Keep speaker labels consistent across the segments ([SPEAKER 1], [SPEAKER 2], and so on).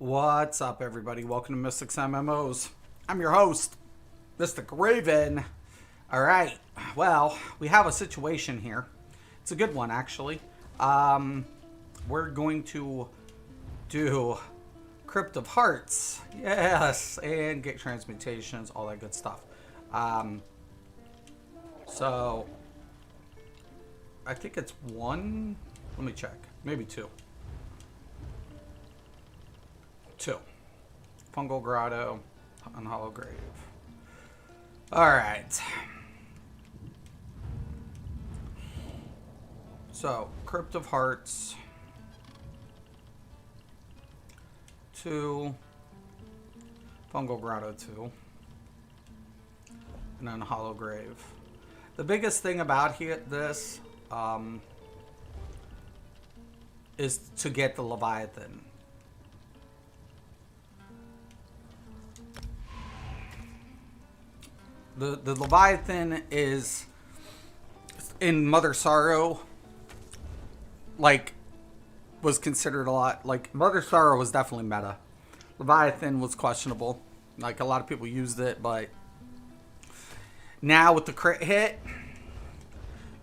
[SPEAKER 1] What's up, everybody? Welcome to Mystics MMOs. I'm your host, Mystic Raven. Alright, well, we have a situation here. It's a good one, actually. We're going to do Crypt of Hearts. Yes, and get transmutations, all that good stuff. So, I think it's one. Let me check. Maybe two. Two. Fungal Grotto on Hollow Grave. Alright. So, Crypt of Hearts. 2. Fungal Grotto 2. And then Hollow Grave. The biggest thing about this is to get the Leviathan. The Leviathan is in Mother Sorrow, like, was considered a lot. Like, Mother Sorrow was definitely meta. Leviathan was questionable. Like, a lot of people used it, but now with the crit hit,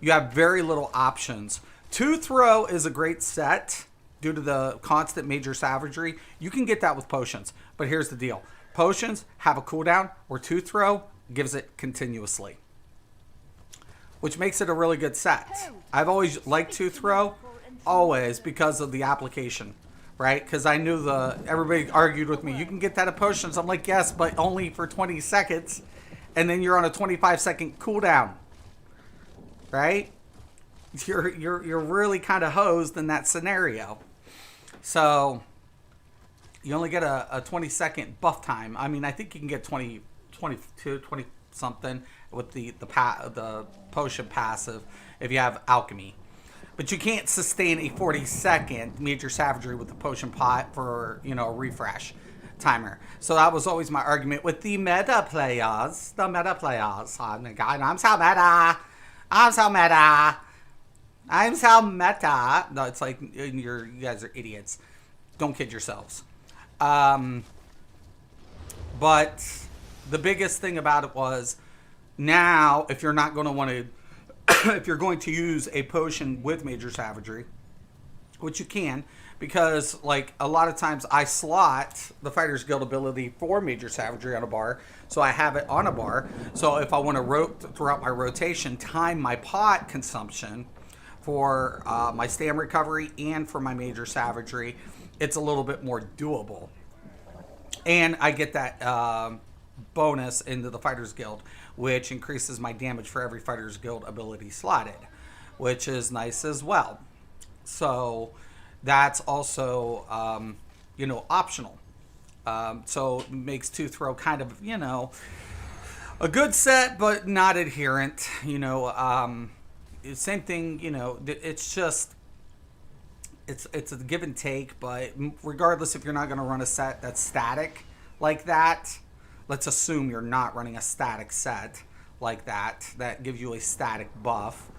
[SPEAKER 1] you have very little options. Two Throw is a great set due to the constant major savagery. You can get that with potions, but here's the deal. Potions have a cooldown where Two Throw gives it continuously, which makes it a really good set. I've always liked Two Throw, always, because of the application, right? Because I knew everybody argued with me, you can get that at potions. I'm like, yes, but only for 20 seconds, and then you're on a 25-second cooldown, right? You're really kind of hosed in that scenario. So you only get a 20-second buff time. I mean, I think you can get 20 something with the potion passive if you have alchemy, but you can't sustain a 40-second major savagery with the potion pot for, you know, a refresh timer. So that was always my argument with the meta players. I'm the guy. I'm so meta. No, it's like you guys are idiots. Don't kid yourselves. But the biggest thing about it was, now if you're not going to want to, if you're going to use a potion with major savagery, which you can, because like a lot of times I slot the Fighter's Guild ability for major savagery on a bar, so I have it on a bar. So if I want to throughout my rotation, time my pot consumption for my stam recovery and for my major savagery, it's a little bit more doable. And I get that bonus into the Fighter's Guild, which increases my damage for every Fighter's Guild ability slotted, which is nice as well. So that's also, you know, optional. So it makes Two Throw kind of, you know, a good set, but not adherent. You know, same thing, you know, it's just, it's a give and take, but regardless, if you're not going to run a set that's static like that, let's assume you're not running a static set like that gives you a static buff,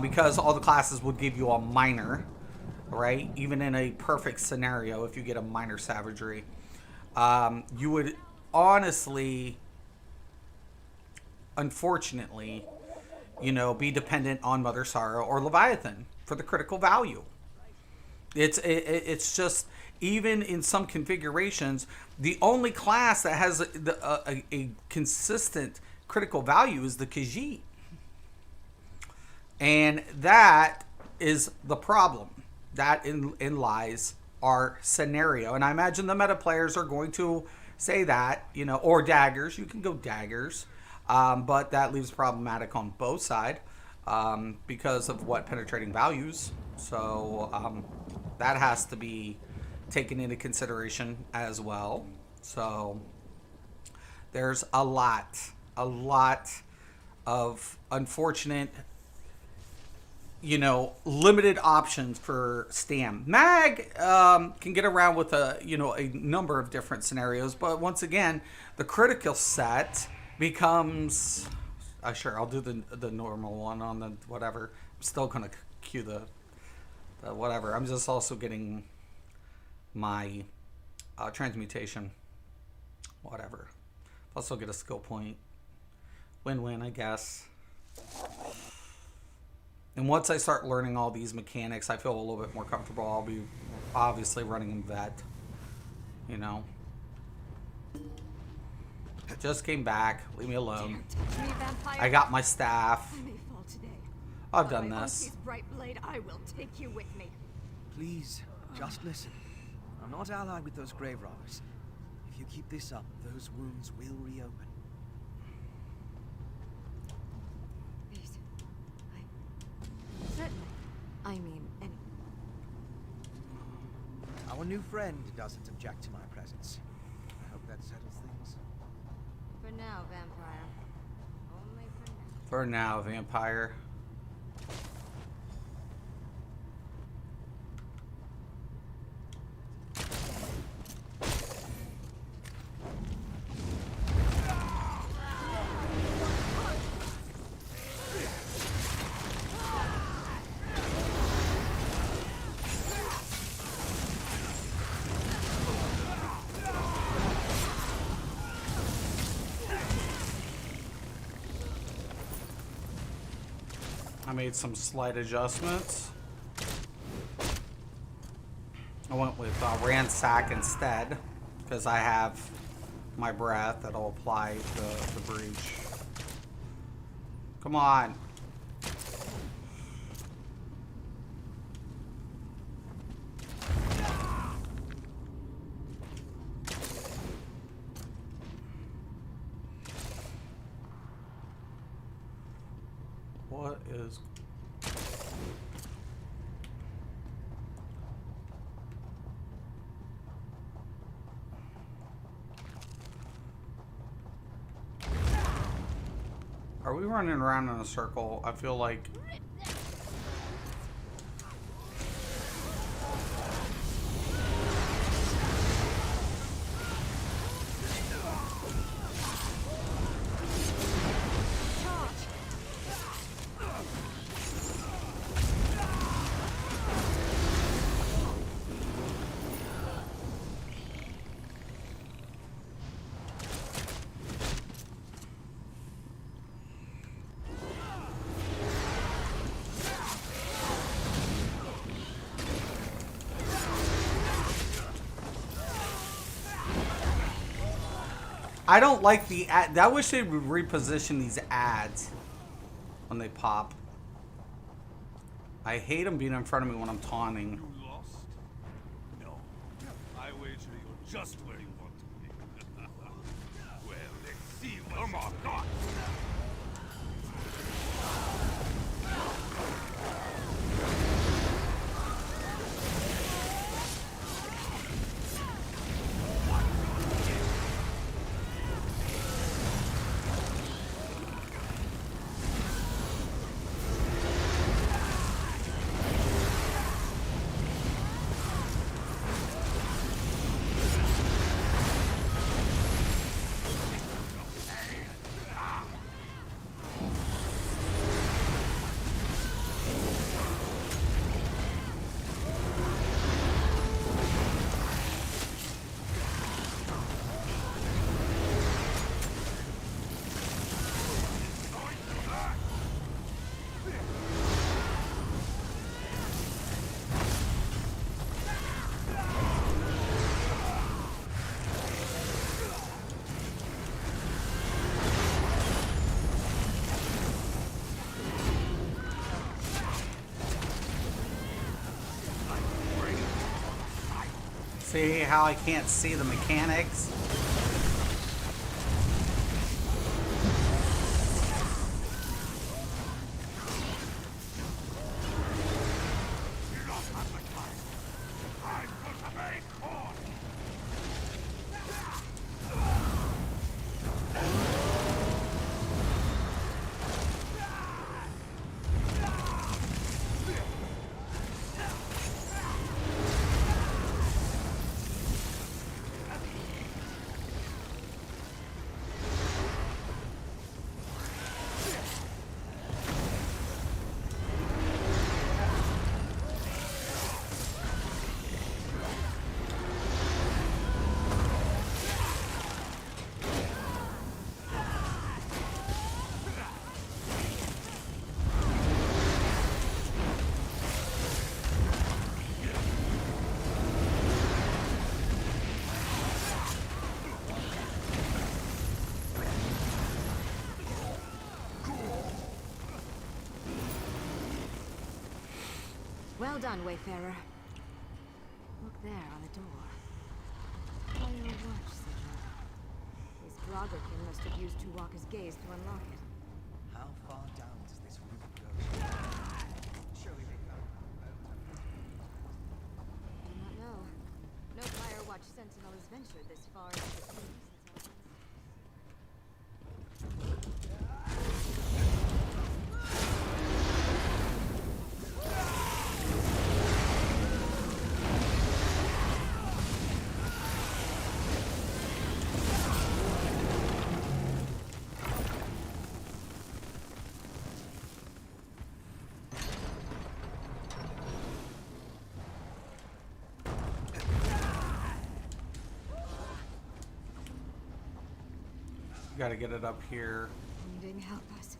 [SPEAKER 1] because all the classes would give you a minor, right? Even in a perfect scenario, if you get a minor savagery, you would honestly, unfortunately, you know, be dependent on Mother Sorrow or Leviathan for the critical value. It's just, even in some configurations, the only class that has a consistent critical value is the Khajiit. And that is the problem. That in lies our scenario. And I imagine the meta players are going to say that, you know, or daggers. You can go daggers. But that leaves problematic on both sides because of what penetrating values. So that has to be taken into consideration as well. So there's a lot of unfortunate, you know, limited options for Stam. Mag can get around with a number of different scenarios, but once again, the critical set becomes, sure, I'll do the normal one on the whatever. I'm still gonna cue the whatever. I'm just also getting my transmutation. Whatever. I'll still get a skill point. Win-win, I guess. And once I start learning all these mechanics, I feel a little bit more comfortable. I'll be obviously running in vet. You know. Just came back. Leave me alone. I got my staff.
[SPEAKER 2] I may fall today.
[SPEAKER 1] I've done this.
[SPEAKER 2] Bright blade, I will take you with me.
[SPEAKER 3] Please, just listen. I'm not allied with those grave robbers. If you keep this up, those wounds will reopen.
[SPEAKER 2] Please. Certainly. I mean, any.
[SPEAKER 3] Our new friend doesn't object to my presence. I hope that settles things.
[SPEAKER 2] For now, vampire. Only for now.
[SPEAKER 1] For now, vampire. I made some slight adjustments. I went with ransack instead because I have my breath that'll apply to the breach. Come on. What is... Are we running around in a circle? I feel like... I don't like the ad. I wish they would reposition these ads when they pop. I hate them being in front of me when I'm taunting.
[SPEAKER 4] You lost? No. I wager you're just where you want to be. Well, let's see what you've got.
[SPEAKER 1] See how I can't see the mechanics?
[SPEAKER 2] Well done, Wayfarer. Look there on the door. Fire watch sigil. This Draugr must have used Tuwaka's gaze to unlock it.
[SPEAKER 3] How far down does this route go? Surely they found
[SPEAKER 2] I do not know. No Fire Watch sentinel has ventured this far into the sea since our last.
[SPEAKER 1] Gotta get it up here.
[SPEAKER 2] Ending, help us.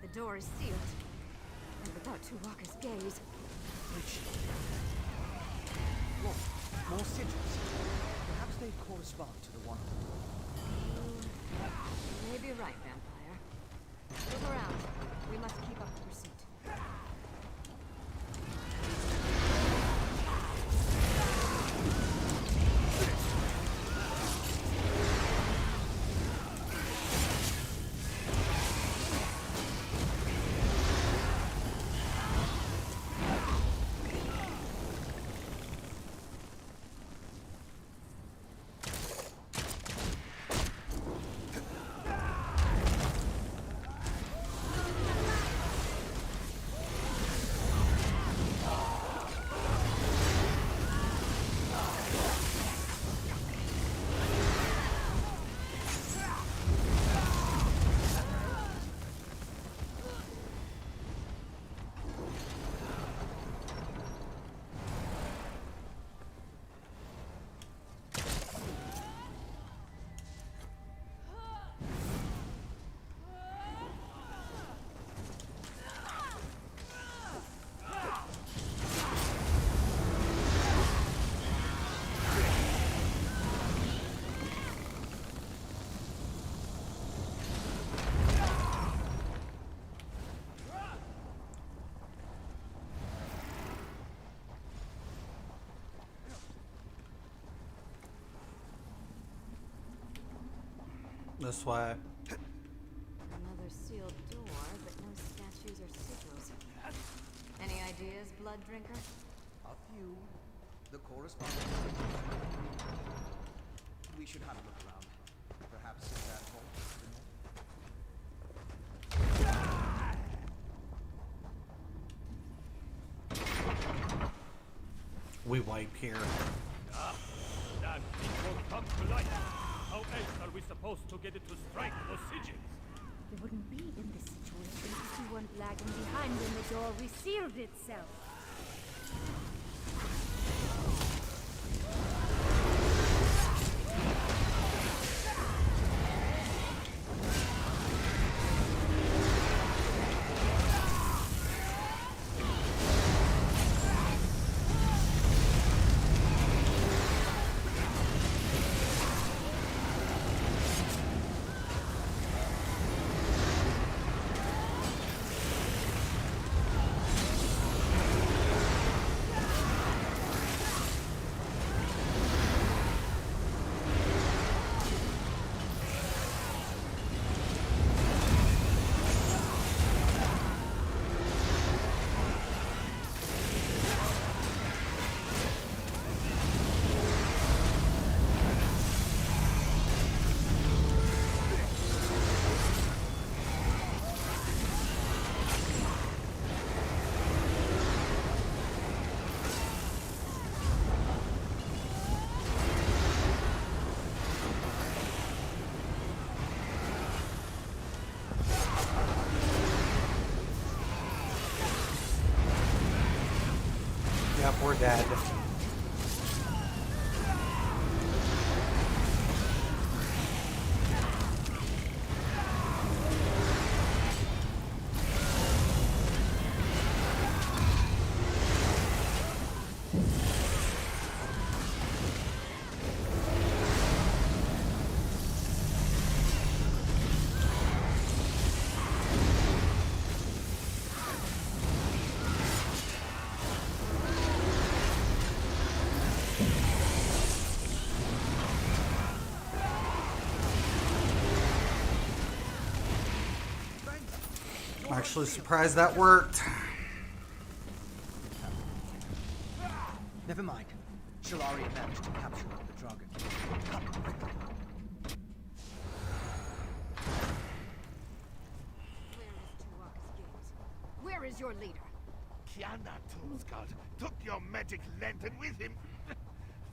[SPEAKER 2] The door is sealed. And without Tuwaka's gaze.
[SPEAKER 3] Look, more sigils. Perhaps they correspond to the one.
[SPEAKER 2] You may be right, Vampire. Move around. We must keep up the pursuit.
[SPEAKER 1] This way.
[SPEAKER 2] Another sealed door, but no statues or sigils. Any ideas, blood drinker?
[SPEAKER 3] A few. The correspondence. We should have a look around. Perhaps in that hole.
[SPEAKER 1] We wipe here.
[SPEAKER 4] That thing won't come to life. How else are we supposed to get it to strike those sigils?
[SPEAKER 5] We wouldn't be in this situation if we weren't lagging behind when the door resealed itself.
[SPEAKER 1] Yep, we're dead. I'm actually surprised that worked.
[SPEAKER 3] Never mind. Shalaria managed to capture the dragon. Come quickly.
[SPEAKER 2] Where is your leader?
[SPEAKER 4] Kiana Toolscott took your magic lantern with him.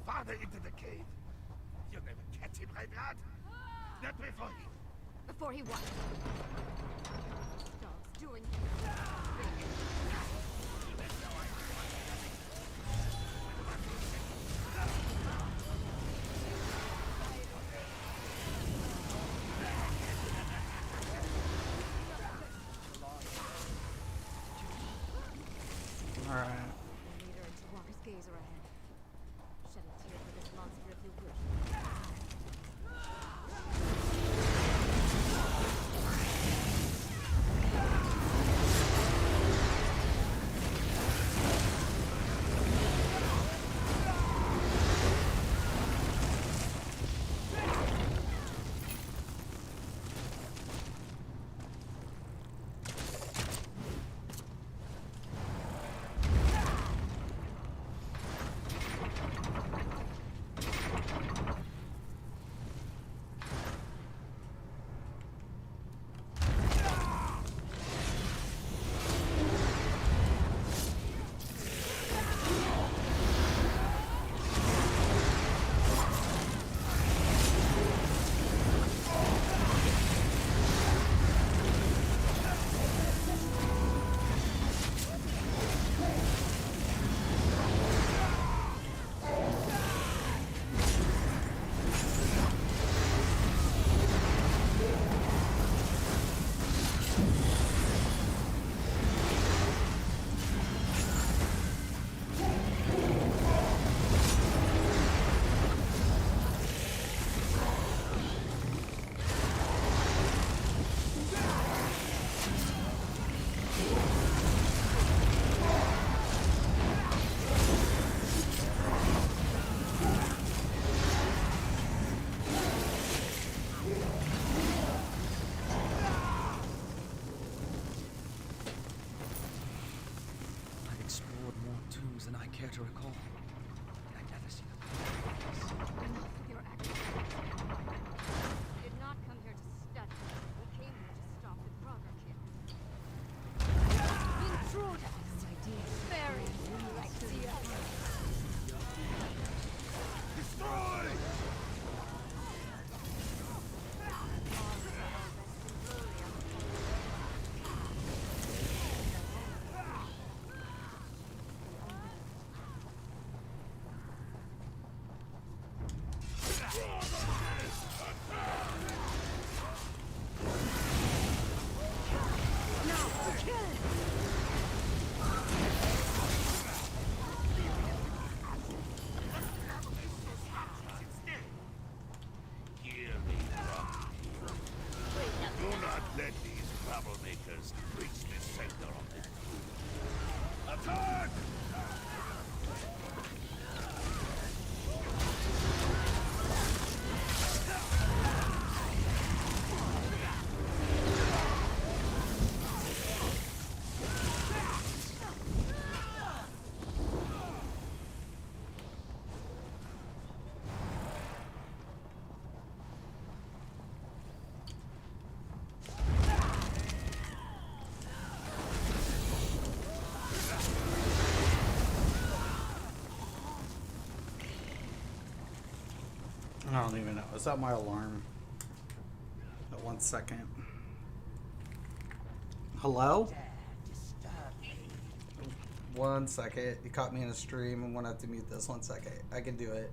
[SPEAKER 4] Farther into the cave. You'll never catch him, Reinhard. Not before he...
[SPEAKER 2] Before he what? Dog's doing
[SPEAKER 1] Alright.
[SPEAKER 2] The leader and Walker's gaze are ahead. Shed a tear for this monster if you wish.
[SPEAKER 3] Than I care to recall. But I never see them.
[SPEAKER 2] Enough of your actions. We did not come here to study. We came here to stop the Grogger kill. Intruders! Very Lexia.
[SPEAKER 4] Destroy! Let these troublemakers reach the center of the group. Attack!
[SPEAKER 1] I don't even know. Is that my alarm? Wait 1 second. Hello? 1 second. You caught me in a stream. I'm gonna have to mute this 1 second. I can do it.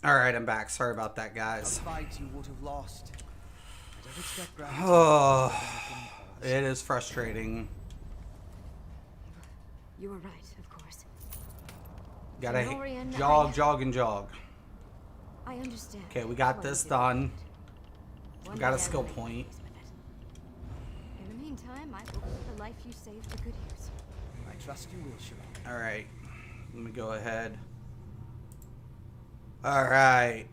[SPEAKER 1] All right, I'm back. Sorry about that,
[SPEAKER 3] A
[SPEAKER 1] guys.
[SPEAKER 3] fight you would have lost. I don't expect gravity.
[SPEAKER 1] Oh, it is frustrating.
[SPEAKER 2] You were right, of course.
[SPEAKER 1] Gotta
[SPEAKER 2] Norian,
[SPEAKER 1] jog, and jog.
[SPEAKER 2] I understand.
[SPEAKER 1] Okay, we got
[SPEAKER 2] why you
[SPEAKER 1] this
[SPEAKER 2] did
[SPEAKER 1] done.
[SPEAKER 2] One
[SPEAKER 1] We got a
[SPEAKER 2] day I
[SPEAKER 1] skill
[SPEAKER 2] will make
[SPEAKER 1] point.
[SPEAKER 2] peace with it. In the meantime, I will put the life you saved to good use.
[SPEAKER 3] I trust you will, Shalom.
[SPEAKER 1] All right, let me go ahead. All right,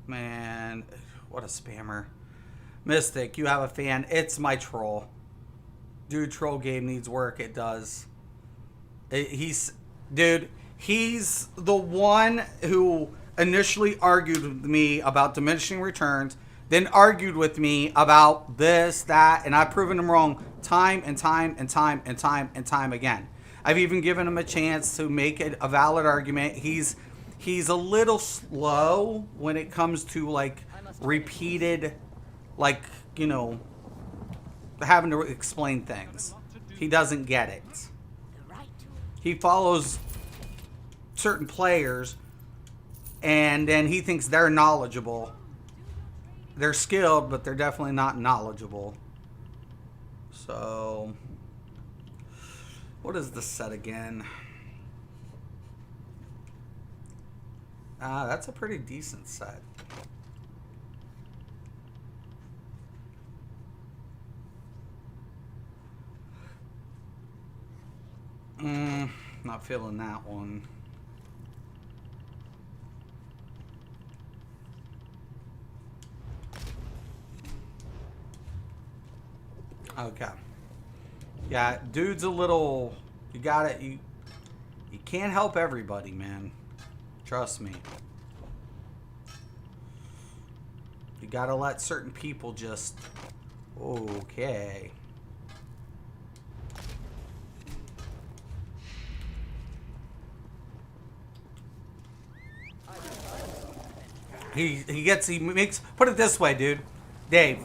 [SPEAKER 1] man, what a spammer. Mystic, you have a fan. It's my troll. Dude, troll game needs work. It does. He's the one who initially argued with me about diminishing returns, then argued with me about this, that, and I've proven him wrong time and time and time and time and time again. I've even given him a chance to make it a valid argument. He's a little slow when it comes to like repeated, like, you know, having to explain things. He doesn't get it.
[SPEAKER 2] The right to
[SPEAKER 1] He follows certain players and then he thinks they're knowledgeable. They're skilled, but they're definitely not knowledgeable. So, what is the set again? That's a pretty decent set. Not feeling that one. Okay. Yeah, dude's a little. You gotta. You can't help everybody, man. Trust me. You gotta let certain people just. Okay. He makes, put it this way, dude. Dave.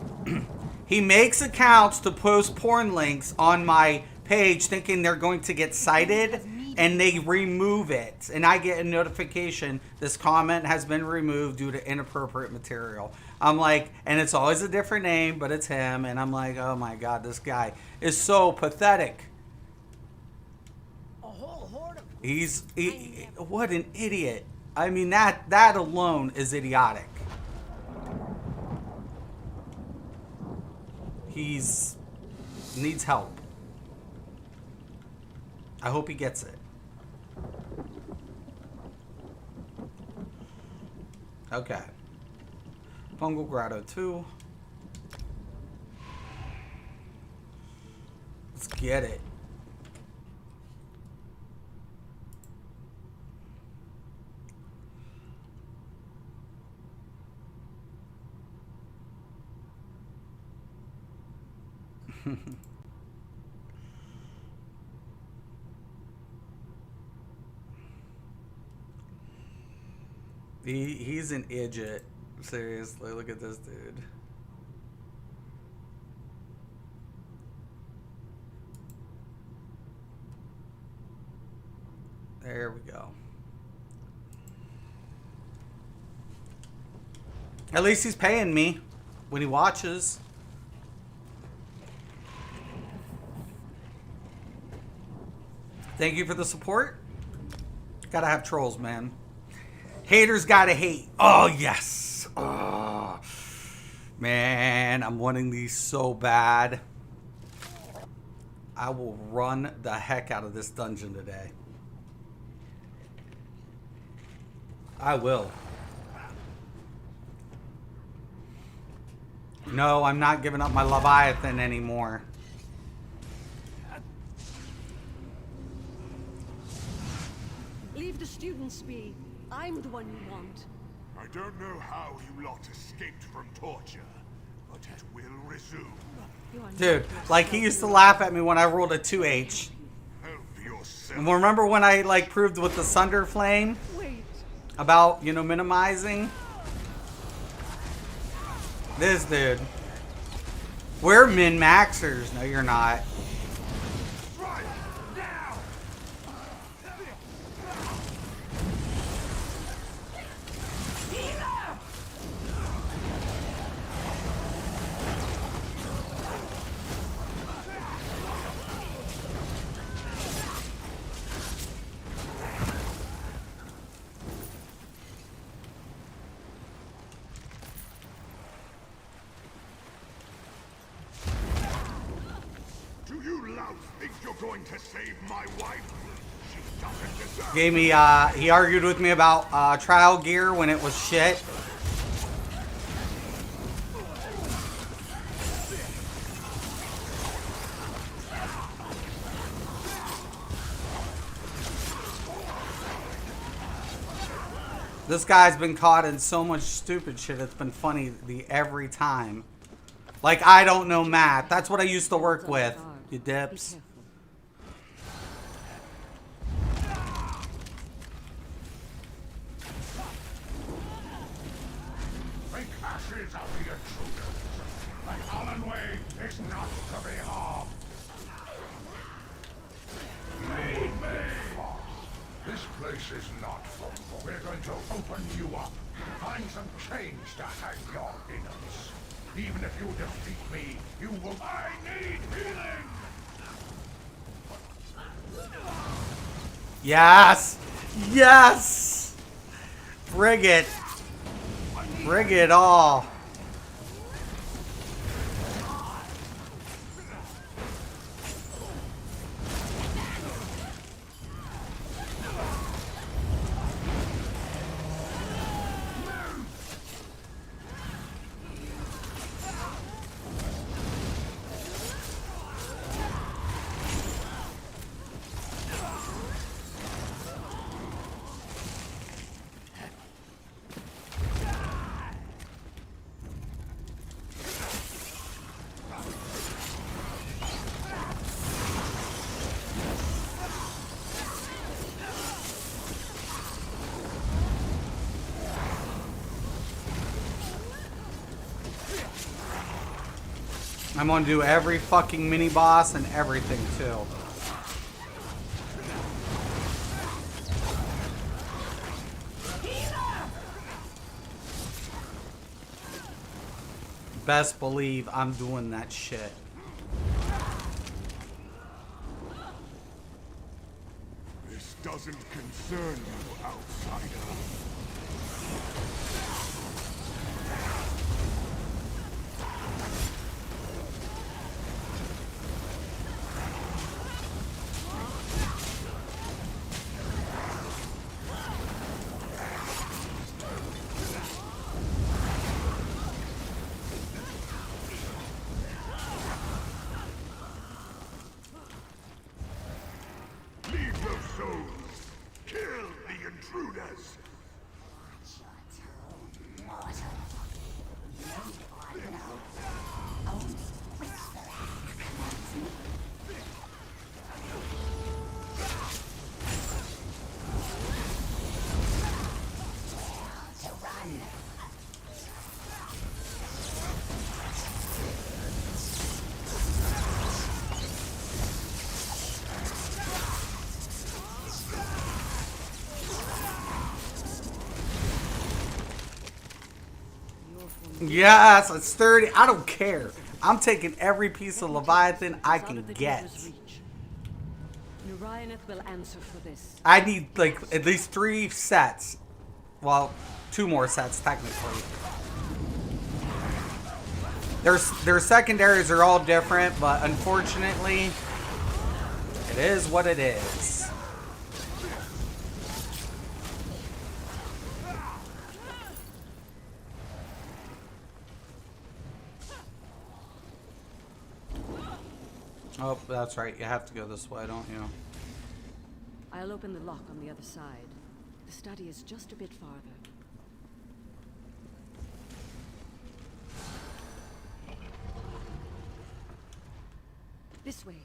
[SPEAKER 1] He makes accounts to post porn links on my page thinking they're going to get cited, and they remove it. And I get a notification, this comment has been removed due to inappropriate material. I'm like, and it's always a different name, but it's him. And I'm like, oh my God, this guy is so pathetic. What an idiot. I mean, that alone is idiotic. He's needs help. I hope he gets it. Okay. Fungal Grotto 2. Let's get it. He's an idiot. Seriously, look at this dude. There we go. At least he's paying me when he watches. Thank you for the support. Gotta have trolls, man. Haters gotta hate. Oh, yes. Oh, man, I'm wanting these so bad. I will run the heck out of this dungeon today. I will. No, I'm not giving up my Leviathan anymore.
[SPEAKER 6] Leave the students be. I'm the one you want.
[SPEAKER 4] I don't know how you lot escaped from torture, but it will resume.
[SPEAKER 1] Dude, like he used to laugh at me when I rolled a 2H.
[SPEAKER 4] Help yourself.
[SPEAKER 1] And remember when I like proved with the Sunder Flame
[SPEAKER 6] Wait.
[SPEAKER 1] about, you know, minimizing? This dude. We're min-maxers. No, you're not.
[SPEAKER 4] Right now! think you're going to save my wife? She doesn't deserve
[SPEAKER 1] Gave me, he argued with me about trial gear when it was shit. This guy's been caught in so much stupid shit, it's been funny every time. Like, I don't know math. That's what I used to work with, you dips.
[SPEAKER 4] Make ashes of the intruders. The common way is not to be harmed. Lead me! This place is not full. We're going to open you up. Find some change to hang your innards. Even if you defeat me, you will... I need healing!
[SPEAKER 1] Yes! Yes! Bring it! Bring it all! I'm gonna do every fucking mini boss and everything too. Best believe I'm doing that shit.
[SPEAKER 4] This doesn't concern you, outsider. Leave those souls. Kill the intruders.
[SPEAKER 1] Yes, it's 30. I don't care. I'm taking every piece of Leviathan I can get.
[SPEAKER 6] Urianeth will answer for this.
[SPEAKER 1] I need like at least 3 sets. Well, 2 more sets technically. Their secondaries are all different, but unfortunately, it is what it is. Oh, that's right. You have to go this way, don't you?
[SPEAKER 6] I'll open the lock on the other side. The study is just a bit farther. This way.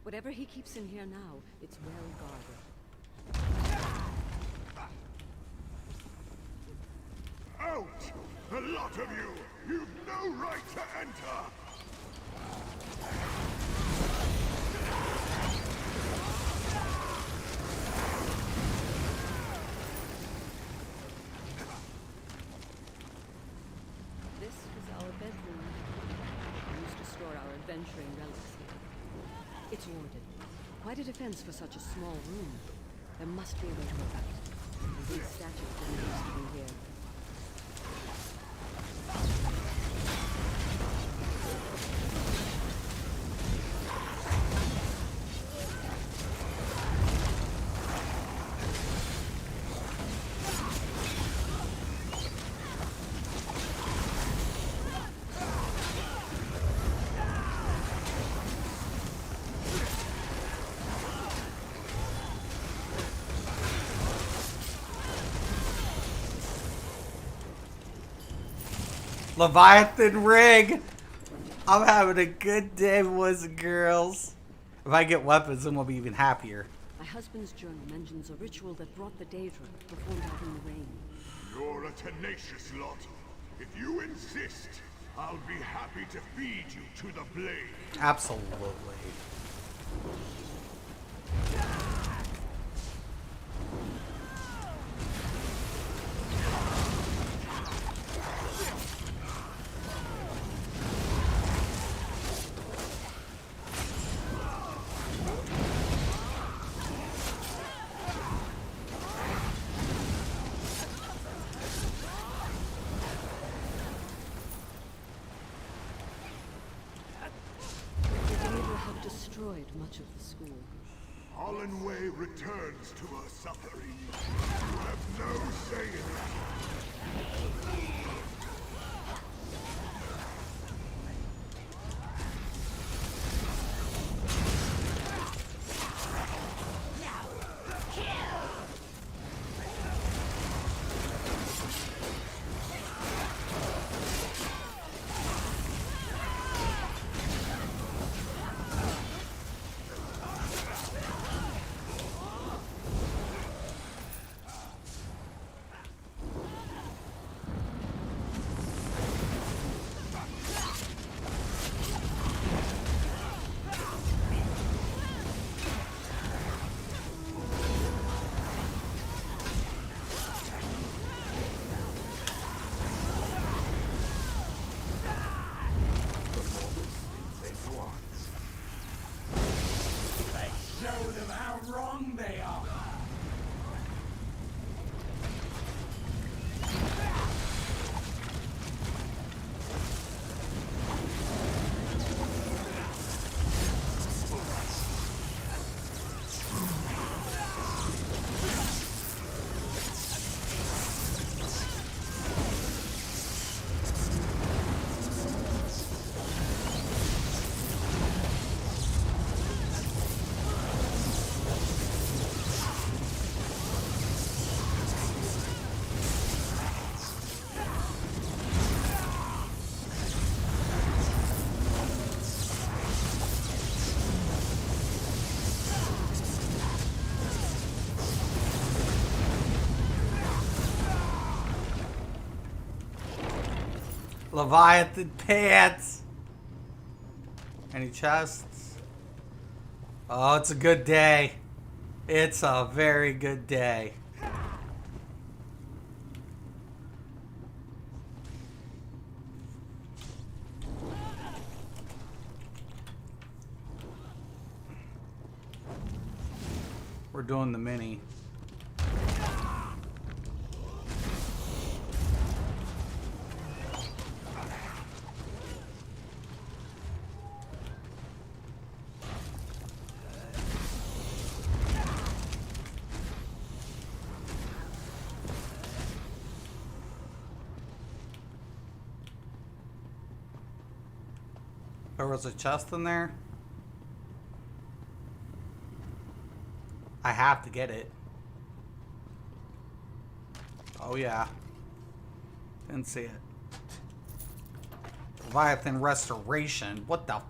[SPEAKER 6] Whatever he keeps in here now, it's well guarded.
[SPEAKER 4] Out! A lot of you! You've no right to enter!
[SPEAKER 6] This is our bedroom. We used to store our adventuring relics here. It's warded. Quite a defense for such a small room. There must be a way to evac it. And these statues didn't used to be here.
[SPEAKER 1] Leviathan rig. I'm having a good day, boys and girls. If I get weapons, then we'll be even happier.
[SPEAKER 6] My husband's journal mentions a ritual that brought the Daedra, performed out in the rain.
[SPEAKER 4] You're a tenacious lot. If you insist, I'll be happy to feed you to the blade.
[SPEAKER 1] Absolutely.
[SPEAKER 6] The Daedra have destroyed much of the school.
[SPEAKER 4] Hollandway returns to her suffering. You have no say in it.
[SPEAKER 7] Show them how wrong they are.
[SPEAKER 1] Leviathan pants. Any chests? Oh, it's a good day. It's a very good day. We're doing the mini. There was a chest in there. I have to get it. Oh yeah. Didn't see it. Leviathan Restoration. What the?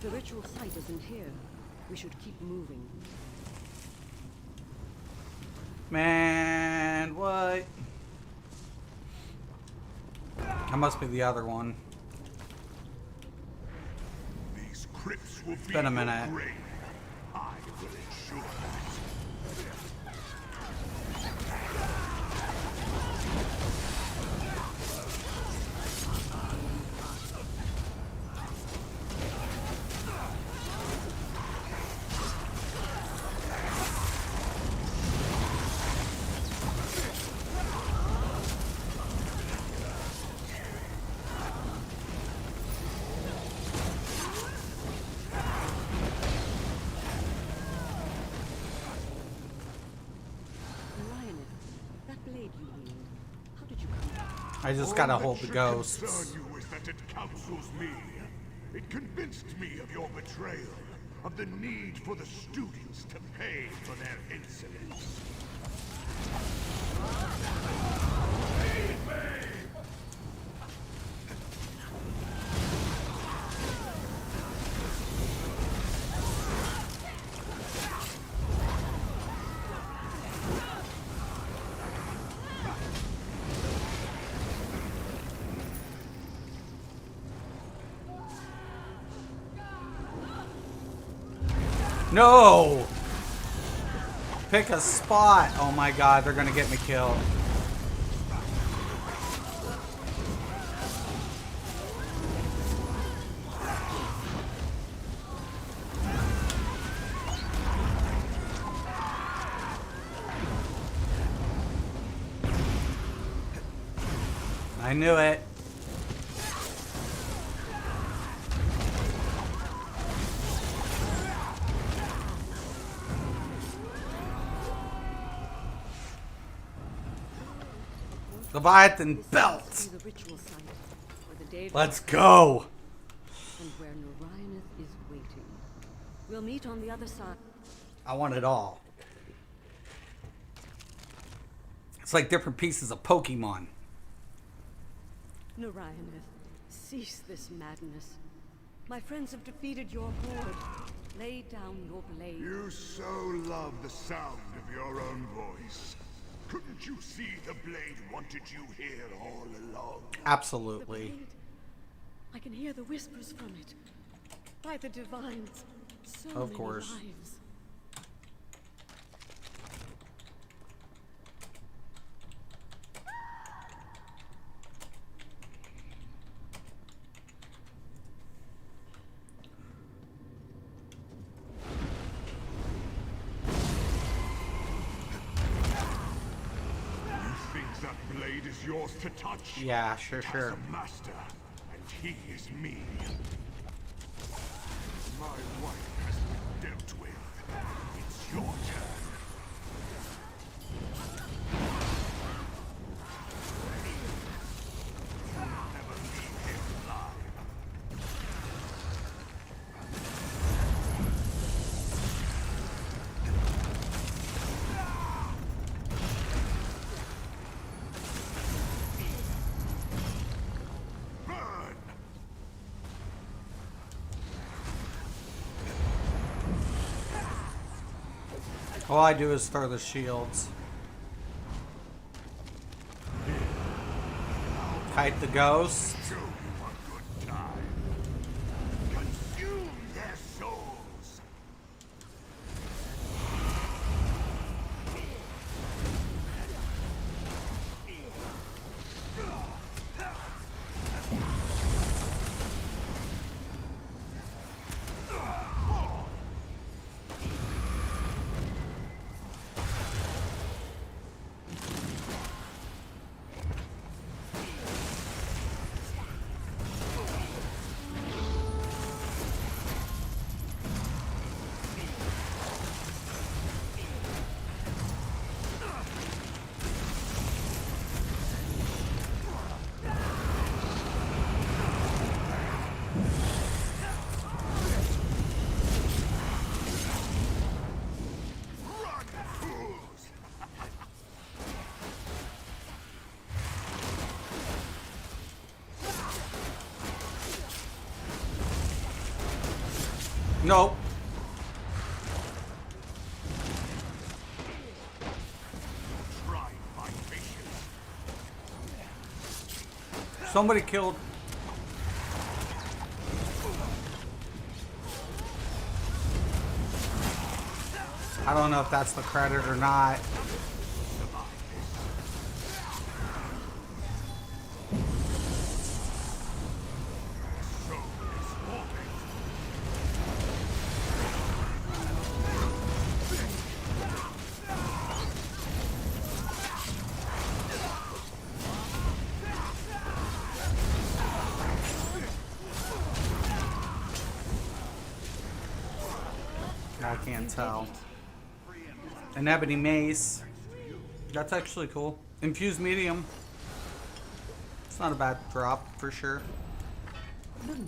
[SPEAKER 6] The ritual site isn't here. We should keep moving.
[SPEAKER 1] Man, what? That must be the other one.
[SPEAKER 4] These crypts will be
[SPEAKER 1] been a
[SPEAKER 4] your
[SPEAKER 1] minute.
[SPEAKER 4] grave. I will ensure that.
[SPEAKER 1] I just
[SPEAKER 4] All
[SPEAKER 1] gotta
[SPEAKER 4] that
[SPEAKER 1] hold the
[SPEAKER 4] should
[SPEAKER 1] ghosts.
[SPEAKER 4] concern you is that it counsels me. It convinced me of your betrayal, of the need for the students to pay for their insolence.
[SPEAKER 1] No! Pick a spot. Oh my god, they're gonna get me killed. I knew it. Leviathan belt.
[SPEAKER 6] The ritual site, where the Daedra
[SPEAKER 1] Let's go.
[SPEAKER 6] and where Narayaneth is waiting. We'll meet on the other side.
[SPEAKER 1] I want it all. It's like different pieces of Pokemon.
[SPEAKER 6] Narayaneth, cease this madness. My friends have defeated your horde. Lay down your blade.
[SPEAKER 4] You so love the sound of your own voice. Couldn't you see the blade wanted you here all along?
[SPEAKER 6] The
[SPEAKER 1] Absolutely.
[SPEAKER 6] blade. I can hear the whispers from it. By the divines, so
[SPEAKER 1] Of
[SPEAKER 6] many
[SPEAKER 1] course.
[SPEAKER 6] lives.
[SPEAKER 4] You think that blade is yours to touch?
[SPEAKER 1] Yeah, sure,
[SPEAKER 4] It has
[SPEAKER 1] sure.
[SPEAKER 4] a master, and he is me. My wife has been dealt with. It's your turn. Never leave him alive. Burn!
[SPEAKER 1] All I do is throw the shields. Kite the ghost.
[SPEAKER 4] Show you a good time. Consume their souls. Run, fools!
[SPEAKER 1] Nope.
[SPEAKER 4] Try my patience.
[SPEAKER 1] Somebody killed. I don't know if that's the credit or not.
[SPEAKER 4] So is orbit.
[SPEAKER 1] I can't tell. An ebony mace. That's actually cool. Infused medium. not a bad drop for sure.
[SPEAKER 8] The model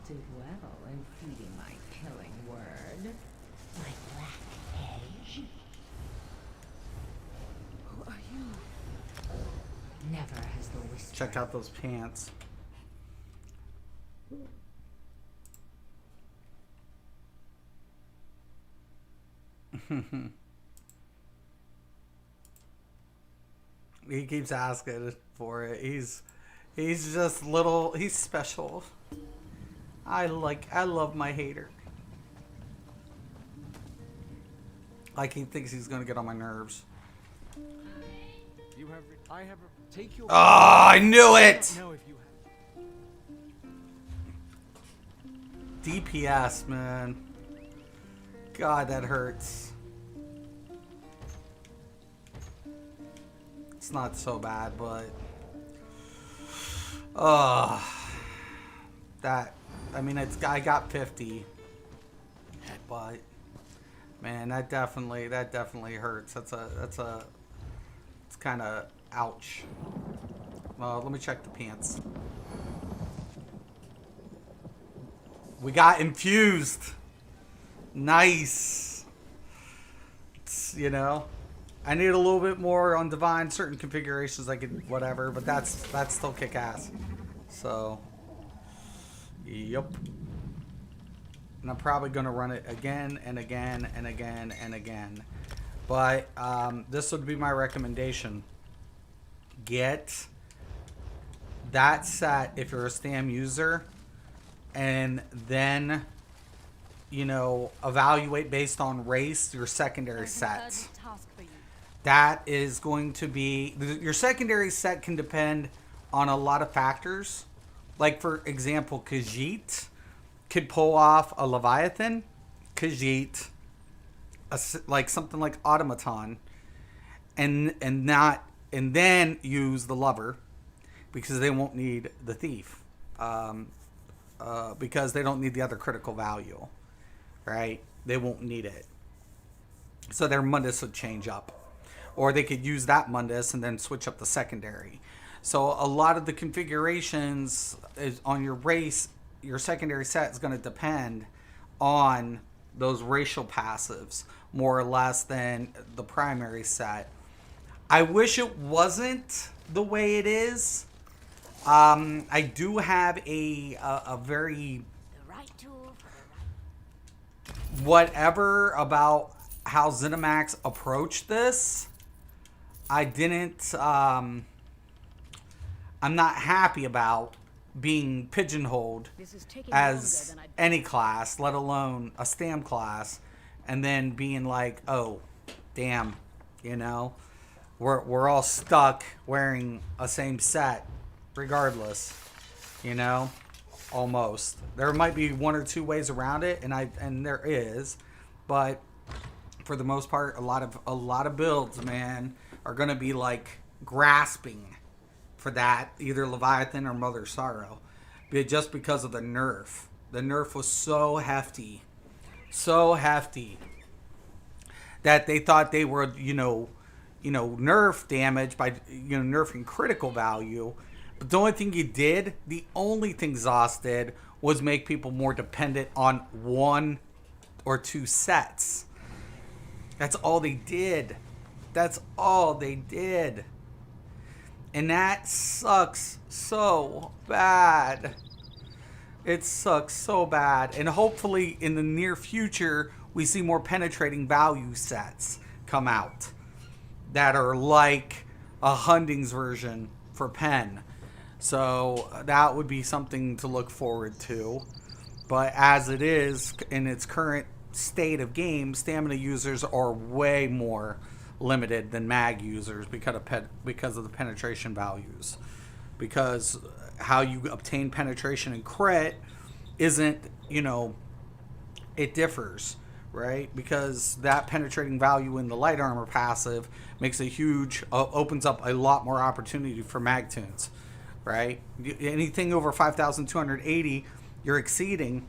[SPEAKER 8] did well in feeding my killing word. My black edge.
[SPEAKER 6] Who are you?
[SPEAKER 8] Never has the whisper.
[SPEAKER 1] Check out those pants. He keeps asking for it. He's just little. He's special. I love my hater. Like he thinks he's gonna get on my nerves.
[SPEAKER 3] You have. I have. Take your.
[SPEAKER 1] Oh, I knew it.
[SPEAKER 3] No, if you have.
[SPEAKER 1] DPS, man. God, that hurts. It's not so bad, but that, I mean, I got 50, but man, that definitely hurts. It's kind of ouch. Let me check the pants. We got infused. Nice. You know, I need a little bit more on divine. Certain configurations I could whatever, but that's still kick ass. So, yep. And I'm probably gonna run it again and again and again and again. But this would be my recommendation. Get that set if you're a STAM user, and then, you know, evaluate based on race your secondary sets. That is going to be, your secondary set can depend on a lot of factors. Like, for example, Khajiit could pull off a Leviathan, Khajiit, like something like Automaton, and then use the Lover, because they won't need the Thief, because they don't need the other critical value, right? They won't need it. So their Mundus would change up. Or they could use that Mundus and then switch up the secondary. So a lot of the configurations is on your race, your secondary set is going to depend on those racial passives more or less than the primary set. I wish it wasn't the way it is. I do have a very whatever about how ZeniMax approached this. I didn't, I'm not happy about being pigeonholed as any class, let alone a STAM class, and then being like, oh, damn, you know, we're all stuck wearing a same set regardless, you know, almost. There might be one or two ways around it, and there is, but for the most part, a lot of builds, man, are going to be like grasping for that, either Leviathan or Mother Sorrow, but just because of the nerf. The nerf was so hefty that they thought they were, you know, nerf damage by, you know, nerfing critical value. But the only thing ZOS did was make people more dependent on one or two sets. That's all they did. That's all they did. And that sucks so bad. It sucks so bad. And hopefully in the near future, we see more penetrating value sets come out that are like a Hunding's version for Pen. So that would be something to look forward to. But as it is, in its current state of game, stamina users are way more limited than mag users because of the penetration values. Because how you obtain penetration and crit isn't, you know, it differs, right? Because that penetrating value in the light armor passive makes a huge, opens up a lot more opportunity for mag tunes, right? Anything over 5,280, you're exceeding.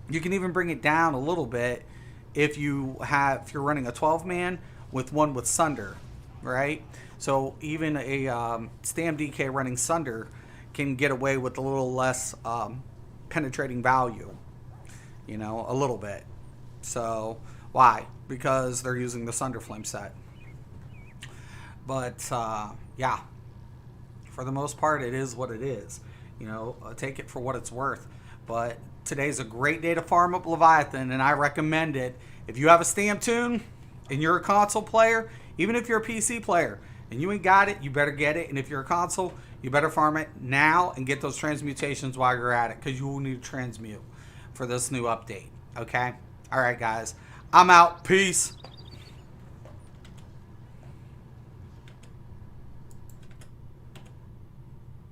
[SPEAKER 1] You can even bring it down a little bit if you're running a 12-man with one with Sunder, right? So even a Stam DK running Sunder can get away with a little less penetrating value, you know, a little bit. So why? Because they're using the Sunderflame set. But yeah, for the most part, it is what it is. You know, take it for what it's worth. But today's a great day to farm up Leviathan, and I recommend it. If you have a stamp tune and you're a console player, even if you're a PC player and you ain't got it, you better get it. And if you're a console, you better farm it now and get those transmutations while you're at it, because you will need to transmute for this new update. Okay? All right, guys. I'm out. Peace.